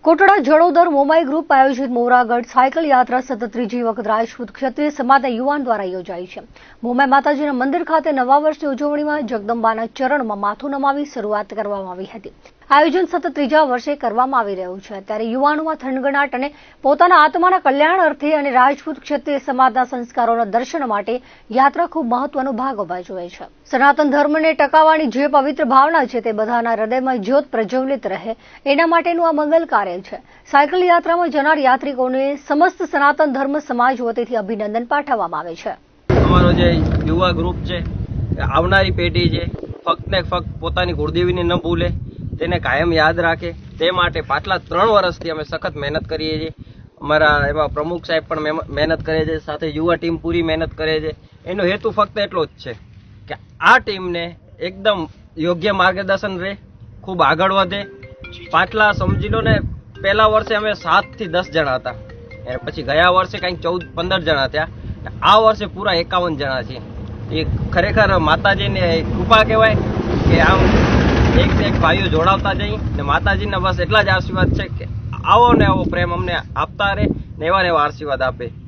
Kotda Jadodar Momai group આયોજિત મોરાગઢ cycle યાત્રા સતત ત્રીજી વખત રાજપૂત ક્ષત્રિય સમાજના યુવાન દ્વારા યોજાઈ છે। મોમાઈ માતાજીના મંદિર ખાતે નવા વર્ષની ઉજવણીમાં જગદંબાના ચરણમાં માથું નમાવી શરૂઆત કરવામાં આવી હતી। આયોજન સતત ત્રીજા વર્ષે કરવામાં આવી રહ્યું છે, ત્યારે યુવાનોમાં થનગનાટ અને પોતાના આત્માના કલ્યાણ અર્થે અને રાજપૂત ક્ષત્રિય સમાજના સંસ્કારોના દર્શન માટે યાત્રા ખૂબ મહત્વનો ભાગ ભજવે છે। સનાતન ધર્મને ટકાવવાની જે પવિત્ર ભાવના છે તે બધાના હૃદયમાં જ્યોત પ્રજ્વલિત રહે એના માટેનું આ મંગલ કાર્ય છે। સાયકલ યાત્રામાં જનાર યાત્રિકોને સમસ્ત સનાતન ધર્મ સમાજ વતીથી અભિનંદન પાઠવવામાં આવે છે। અમારો જે યુવા ગ્રુપ છે, આવનારી પેઢી છે, ફક્ત ને ફક્ત પોતાની કુળદેવીને ન ભૂલે, તેને કાયમ યાદ રાખે તે માટે પાછલા 3 વર્ષથી અમે સખત મહેનત કરીએ છીએ। અમારા એમાં પ્રમુખ સાહેબ પણ મહેનત કરે છે, સાથે યુવા ટીમ પૂરી મહેનત કરે છે। એનો હેતુ ફક્ત એટલો જ છે કે આ ટીમને એકદમ યોગ્ય માર્ગદર્શન રહે, ખૂબ આગળ વધે। પાછલા સમજી લો ને, પહેલા વર્ષે અમે 7 થી 10 જણા હતા, પછી ગયા વર્ષે કંઈક 14-15 જણા થયા, આ વર્ષે પૂરા 51 જણા છે। એ ખરેખર માતાજીને કૃપા કહેવાય કે આમ એક ભાઈઓ જોડાવતા જઈ ને માતાજીના બસ એટલા જ આશીર્વાદ છે કે આવો ને આવો પ્રેમ અમને આપતા રહે ને એવા આશીર્વાદ આપે।